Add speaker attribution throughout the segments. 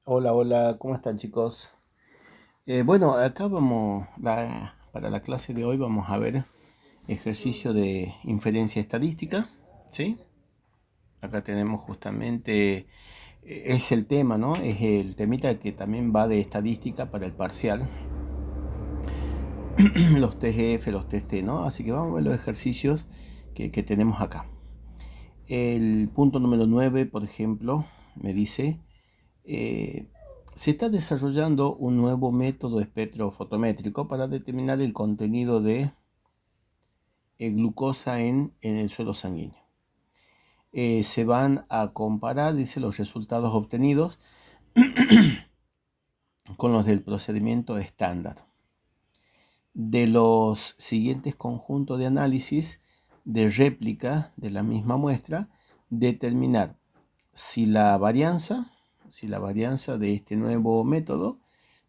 Speaker 1: Hola, hola, ¿cómo están chicos? Bueno, acá para la clase de hoy vamos a ver ejercicio de inferencia estadística, ¿sí? Acá tenemos justamente, es el tema, ¿no? Es el temita que también va de estadística para el parcial, los TGF, los TST, ¿no? Así que vamos a ver los ejercicios que tenemos acá. El punto número 9, por ejemplo, me dice... eh, se está desarrollando un nuevo método espectrofotométrico para determinar el contenido de glucosa en el suelo sanguíneo. Se van a comparar, dice, los resultados obtenidos con los del procedimiento estándar. De los siguientes conjuntos de análisis de réplica de la misma muestra, determinar si la varianza de este nuevo método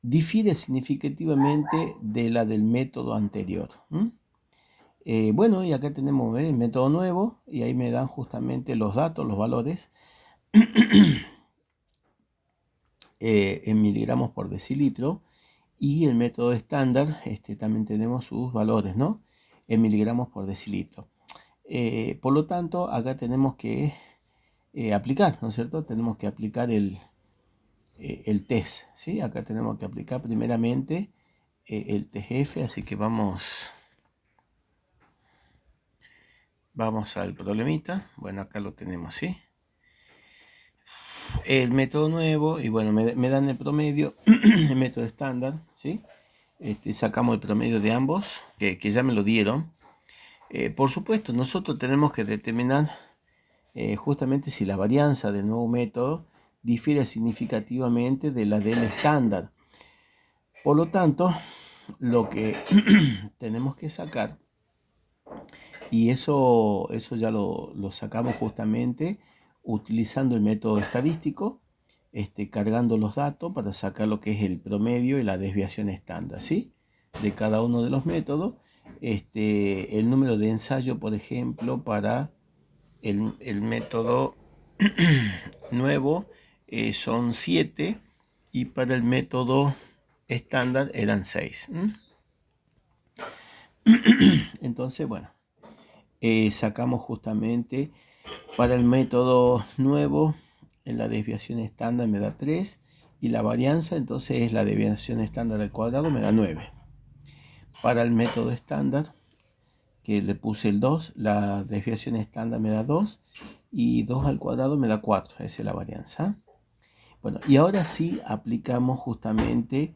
Speaker 1: difiere significativamente de la del método anterior. Bueno, y acá tenemos el método nuevo y ahí me dan justamente los datos, los valores en miligramos por decilitro, y el método estándar también tenemos sus valores, ¿no? En miligramos por decilitro. Por lo tanto, acá tenemos que aplicar, ¿no es cierto? Tenemos que aplicar el test, ¿sí? Acá tenemos que aplicar primeramente el TGF, así que vamos al problemita. Bueno, acá lo tenemos, ¿sí? El método nuevo, y bueno, me dan el promedio, el método estándar, ¿sí? Sacamos el promedio de ambos, que ya me lo dieron. Por supuesto, nosotros tenemos que determinar justamente si la varianza del nuevo método difiere significativamente de la del estándar. Por lo tanto, lo que tenemos que sacar, y eso ya lo sacamos justamente utilizando el método estadístico, cargando los datos para sacar lo que es el promedio y la desviación estándar, ¿sí? De cada uno de los métodos. El número de ensayo, por ejemplo, para el método nuevo son 7 y para el método estándar eran 6. Entonces, bueno, sacamos justamente para el método nuevo, en la desviación estándar me da 3 y la varianza entonces es la desviación estándar al cuadrado, me da 9. Para el método estándar, que le puse el 2, la desviación estándar me da 2 y 2 al cuadrado me da 4, esa es la varianza. Bueno, y ahora sí aplicamos justamente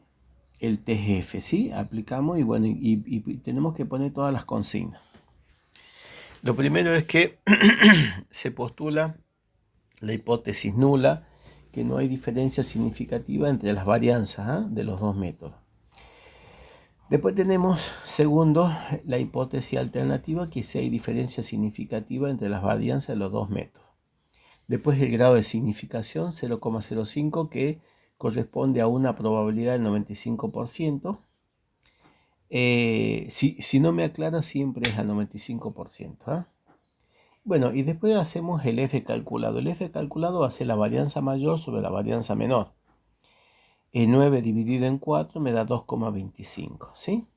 Speaker 1: el TGF, ¿sí? Aplicamos y bueno, y tenemos que poner todas las consignas. Lo primero es que se postula la hipótesis nula, que no hay diferencia significativa entre las varianzas de los dos métodos. Después tenemos, segundo, la hipótesis alternativa, que sí hay diferencia significativa entre las varianzas de los dos métodos. Después el grado de significación, 0,05, que corresponde a una probabilidad del 95%. Si no me aclara, siempre es al 95%. Bueno, y después hacemos el F calculado. El F calculado hace la varianza mayor sobre la varianza menor. El 9 dividido en 4 me da 2,25, ¿sí?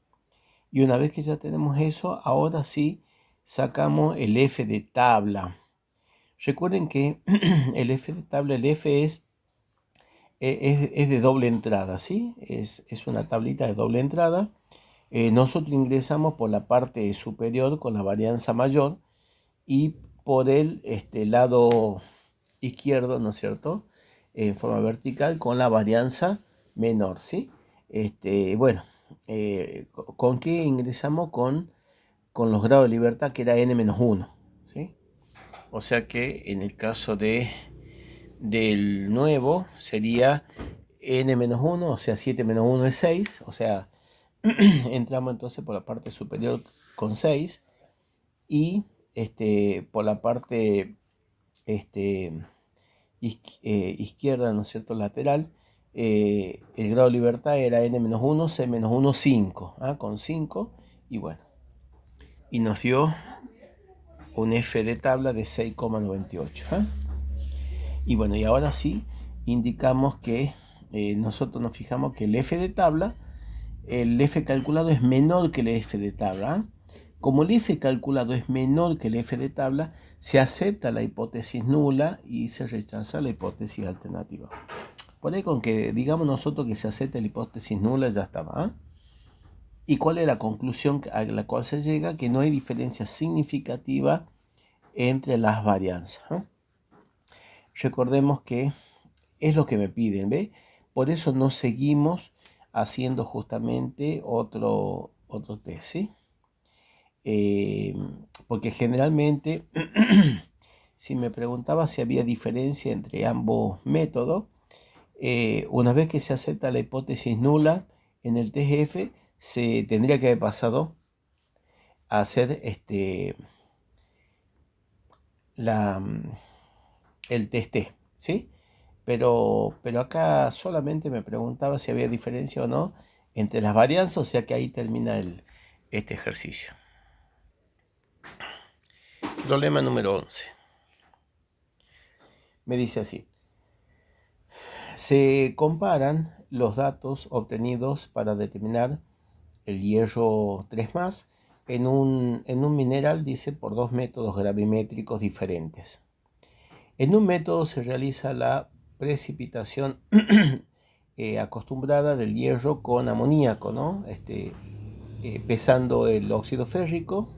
Speaker 1: Y una vez que ya tenemos eso, ahora sí sacamos el F de tabla. Recuerden que el F de tabla, el F es de doble entrada, ¿sí? Es una tablita de doble entrada. Nosotros ingresamos por la parte superior con la varianza mayor y por el lado izquierdo, ¿no es cierto? En forma vertical con la varianza menor, ¿sí? Bueno, ¿con qué ingresamos? Con los grados de libertad, que era n-1, ¿sí? O sea que en el caso del nuevo sería n-1, o sea 7 menos 1 es 6, o sea, entramos entonces por la parte superior con 6 y por la parte izquierda, ¿no es cierto?, lateral, el grado de libertad era n-1, c-1, 5, con 5, y bueno, y nos dio un F de tabla de 6,98. Y bueno, y ahora sí, indicamos que nosotros nos fijamos que el f de tabla, el f calculado es menor que el f de tabla. Como el f calculado es menor que el f de tabla, se acepta la hipótesis nula y se rechaza la hipótesis alternativa. Por ahí con que digamos nosotros que se acepta la hipótesis nula ya estaba. ¿Y cuál es la conclusión a la cual se llega? Que no hay diferencia significativa entre las varianzas. Recordemos que es lo que me piden, ¿ve? Por eso no seguimos haciendo justamente otro test, ¿sí? Porque generalmente, si me preguntaba si había diferencia entre ambos métodos, una vez que se acepta la hipótesis nula en el TGF, se tendría que haber pasado a hacer el test T, ¿sí? Pero acá solamente me preguntaba si había diferencia o no entre las varianzas, o sea que ahí termina este ejercicio. Problema número 11. Me dice así. Se comparan los datos obtenidos para determinar el hierro 3+, en un mineral, dice, por dos métodos gravimétricos diferentes. En un método se realiza la precipitación acostumbrada del hierro con amoníaco, ¿no? Pesando el óxido férrico,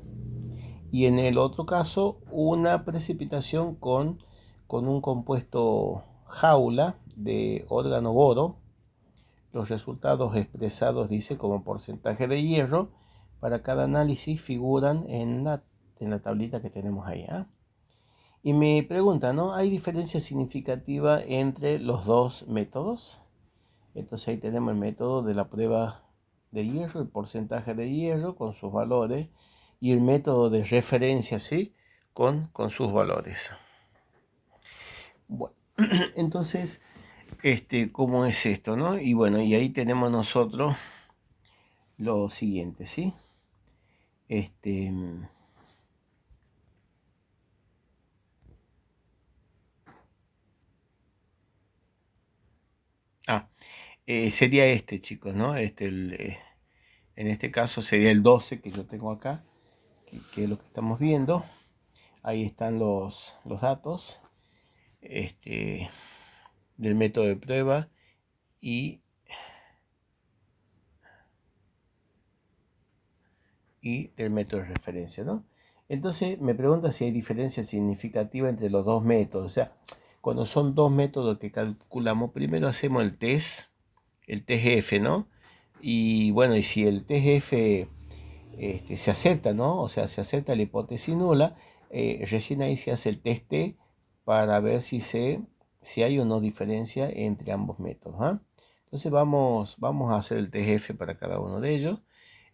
Speaker 1: y en el otro caso una precipitación con un compuesto jaula de órgano boro. Los resultados expresados, dice, como porcentaje de hierro para cada análisis figuran en la tablita que tenemos ahí. Y me pregunta, ¿no? ¿Hay diferencia significativa entre los dos métodos? Entonces ahí tenemos el método de la prueba de hierro, el porcentaje de hierro con sus valores, y el método de referencia, ¿sí? Con sus valores. Bueno, entonces, ¿cómo es esto, no? Y bueno, y ahí tenemos nosotros lo siguiente, ¿sí? Sería chicos, ¿no? En este caso sería el 12 que yo tengo acá, que es lo que estamos viendo. Ahí están los datos del método de prueba y del método de referencia, ¿no? Entonces me pregunta si hay diferencia significativa entre los dos métodos. O sea, cuando son dos métodos que calculamos, primero hacemos el TGF, ¿no? Y bueno, y si el TGF se acepta, ¿no? O sea, se acepta la hipótesis nula, recién ahí se hace el test T para ver si hay o no diferencia entre ambos métodos. Entonces vamos a hacer el TGF para cada uno de ellos.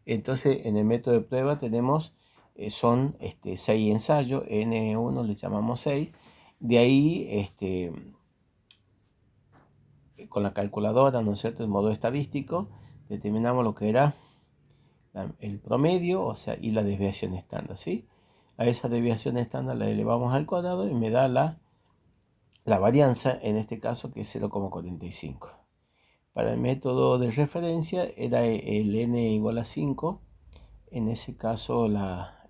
Speaker 1: Entonces en el método de prueba tenemos, son 6 ensayos, N1 le llamamos 6. De ahí, con la calculadora, ¿no es cierto?, en modo estadístico, determinamos lo que era el promedio, o sea, y la desviación estándar, ¿sí? A esa desviación estándar la elevamos al cuadrado y me da la varianza, en este caso, que es 0,45. Para el método de referencia era el n igual a 5. En ese caso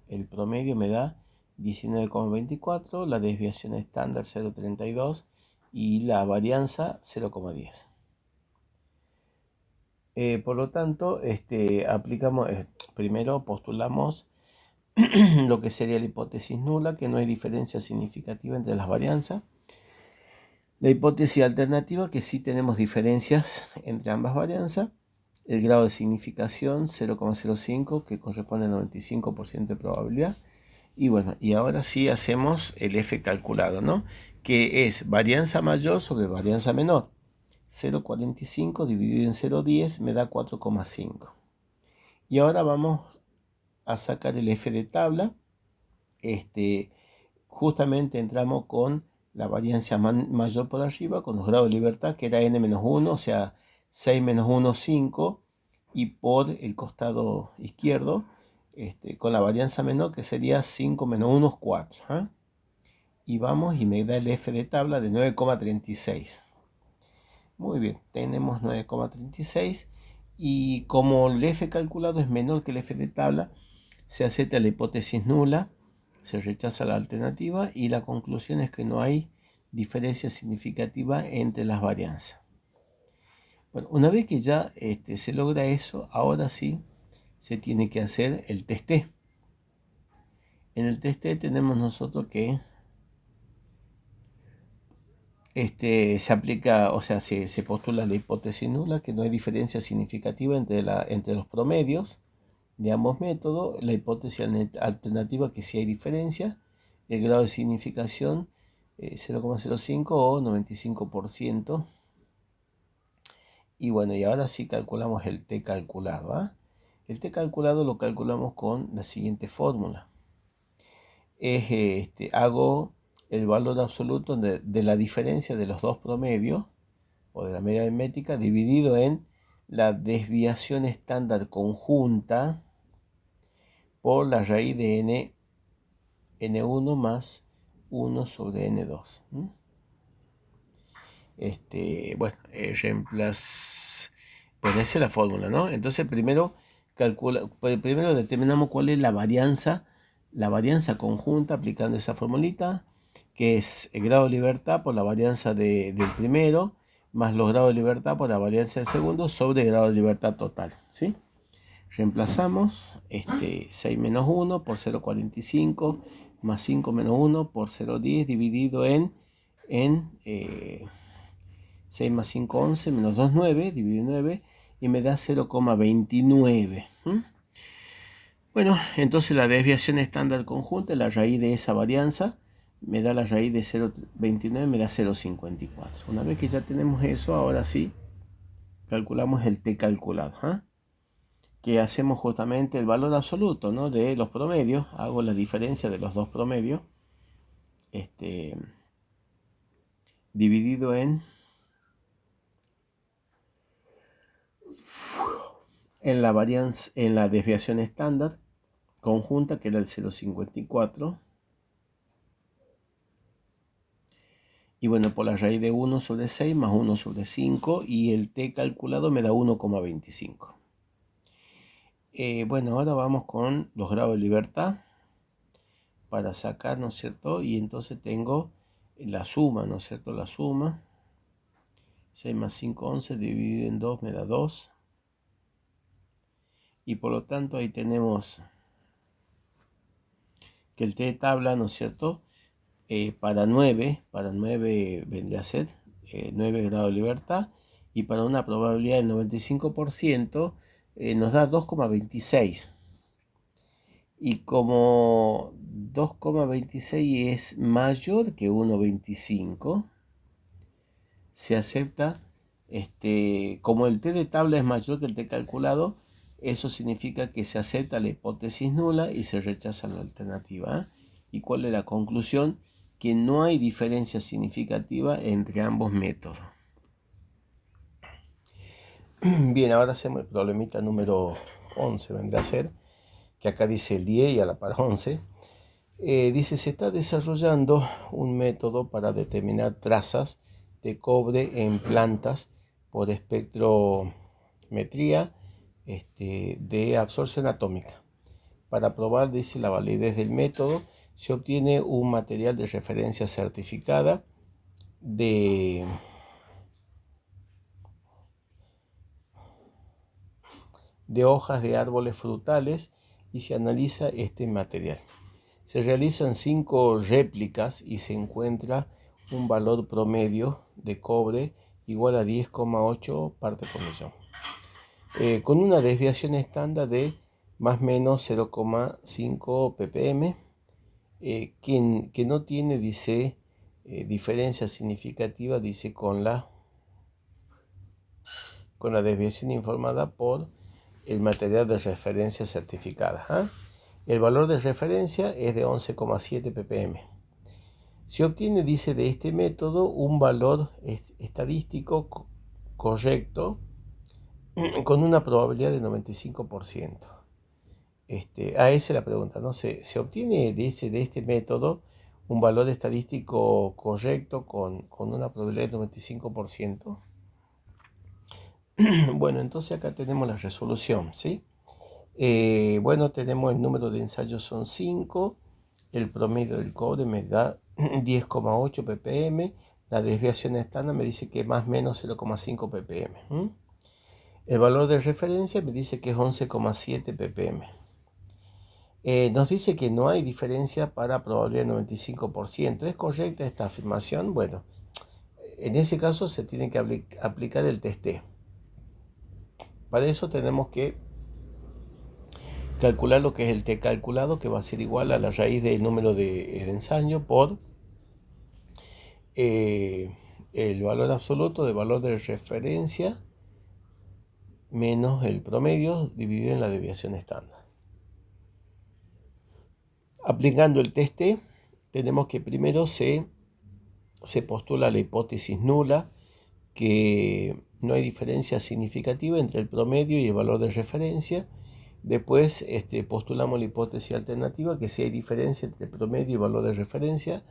Speaker 1: el promedio me da 19,24, la desviación estándar 0,32 y la varianza 0,10. Por lo tanto, aplicamos, primero postulamos lo que sería la hipótesis nula, que no hay diferencia significativa entre las varianzas. La hipótesis alternativa, que sí tenemos diferencias entre ambas varianzas. El grado de significación 0,05, que corresponde al 95% de probabilidad. Y bueno, y ahora sí hacemos el F calculado, ¿no? Que es varianza mayor sobre varianza menor. 0,45 dividido en 0,10 me da 4,5. Y ahora vamos a sacar el F de tabla. Justamente entramos con la varianza mayor por arriba, con los grados de libertad, que era n-1, o sea, 6 menos 1, 5, y por el costado izquierdo, con la varianza menor, que sería 5 menos 1, 4. Y vamos, y me da el F de tabla de 9,36. Muy bien, tenemos 9,36 y como el F calculado es menor que el F de tabla, se acepta la hipótesis nula, se rechaza la alternativa y la conclusión es que no hay diferencia significativa entre las varianzas. Bueno, una vez que ya se logra eso, ahora sí se tiene que hacer el test T. En el test T tenemos nosotros que se aplica, o sea, se postula la hipótesis nula, que no hay diferencia significativa entre los promedios de ambos métodos. La hipótesis alternativa, que sí hay diferencia. El grado de significación 0,05 o 95%. Y bueno, y ahora sí calculamos el T calculado. ¿Ah? El T calculado lo calculamos con la siguiente fórmula. Hago el valor absoluto de la diferencia de los dos promedios o de la media aritmética dividido en la desviación estándar conjunta por la raíz de n1 más 1 sobre n2. Bueno, esa es la fórmula, ¿no? Entonces primero determinamos cuál es la varianza conjunta aplicando esa formulita, que es el grado de libertad por la varianza del primero, más los grados de libertad por la varianza del segundo, sobre el grado de libertad total, ¿sí? Reemplazamos 6 menos 1 por 0,45 más 5 menos 1 por 0,10 dividido en 6 más 5, 11, menos 2, 9, dividido en 9, y me da 0,29. Bueno, entonces la desviación estándar conjunta, la raíz de esa varianza, me da la raíz de 0,29, me da 0,54. Una vez que ya tenemos eso, ahora sí, calculamos el T calculado. Que hacemos justamente el valor absoluto, ¿no?, de los promedios. Hago la diferencia de los dos promedios, dividido en la varianza, en la desviación estándar conjunta, que era el 0,54. Y bueno, por la raíz de 1 sobre 6 más 1 sobre 5, y el T calculado me da 1,25. Bueno, ahora vamos con los grados de libertad para sacar, ¿no es cierto? Y entonces tengo la suma, ¿no es cierto? La suma, 6 más 5, 11, dividido en 2 me da 2. Y por lo tanto ahí tenemos que el T de tabla, ¿no es cierto? Para 9 vendría a ser 9 grados de libertad, y para una probabilidad del 95% nos da 2,26. Y como 2,26 es mayor que 1,25, se acepta, como el T de tabla es mayor que el T calculado, eso significa que se acepta la hipótesis nula y se rechaza la alternativa. ¿Y cuál es la conclusión? Que no hay diferencia significativa entre ambos métodos. Bien, ahora hacemos el problemita número 11, vendrá a ser, que acá dice el 10 y a la par 11. Dice, se está desarrollando un método para determinar trazas de cobre en plantas por espectrometría de absorción atómica. Para probar, dice, la validez del método, se obtiene un material de referencia certificada de hojas de árboles frutales y se analiza este material. Se realizan 5 réplicas y se encuentra un valor promedio de cobre igual a 10,8 partes por millón, con una desviación estándar de más o menos 0,5 ppm, que no tiene, dice, diferencia significativa, dice, con la desviación informada por el material de referencia certificada. El valor de referencia es de 11,7 ppm. Se obtiene, dice, de este método un valor estadístico correcto con una probabilidad de 95%. Esa es la pregunta, ¿no? ¿Se obtiene de este método un valor estadístico correcto con una probabilidad de 95%? Bueno, entonces acá tenemos la resolución, ¿sí? Bueno, tenemos el número de ensayos son 5, el promedio del cobre me da 10,8 ppm, la desviación estándar me dice que más o menos 0,5 ppm. El valor de referencia me dice que es 11,7 ppm. Nos dice que no hay diferencia para probabilidad del 95%. ¿Es correcta esta afirmación? Bueno, en ese caso se tiene que aplicar el test T. Para eso tenemos que calcular lo que es el T calculado, que va a ser igual a la raíz del número de ensayo por el valor absoluto del valor de referencia menos el promedio dividido en la desviación estándar. Aplicando el test T, tenemos que primero se postula la hipótesis nula, que no hay diferencia significativa entre el promedio y el valor de referencia. Después postulamos la hipótesis alternativa, que si hay diferencia entre el promedio y valor de referencia,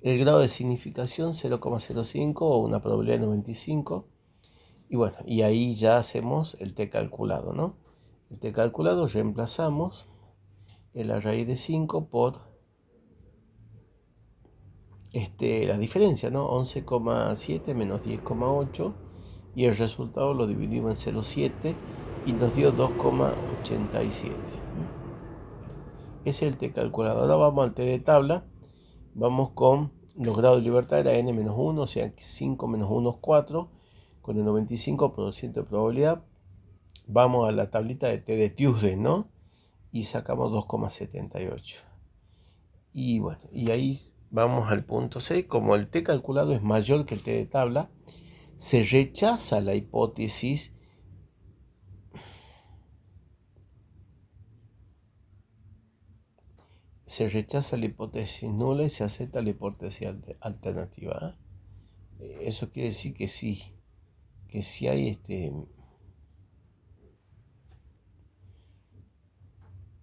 Speaker 1: el grado de significación 0,05 o una probabilidad de 95. Y bueno, y ahí ya hacemos el T calculado, ¿no? El T calculado reemplazamos la raíz de 5 por la diferencia, ¿no? 11,7 menos 10,8, y el resultado lo dividimos en 0,7 y nos dio 2,87. Ese es el T calculado. Ahora vamos al T de tabla. Vamos con los grados de libertad, era n-1, o sea 5 menos 1 es 4, con el 95% de probabilidad. Vamos a la tablita de T de Tuesday, ¿no? Y sacamos 2,78. Y bueno, y ahí vamos al punto C. Como el T calculado es mayor que el T de tabla, se rechaza la hipótesis nula y se acepta la hipótesis alternativa. Eso quiere decir que sí hay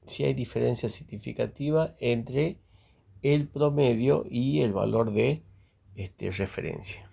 Speaker 1: si hay diferencia significativa entre el promedio y el valor de referencia.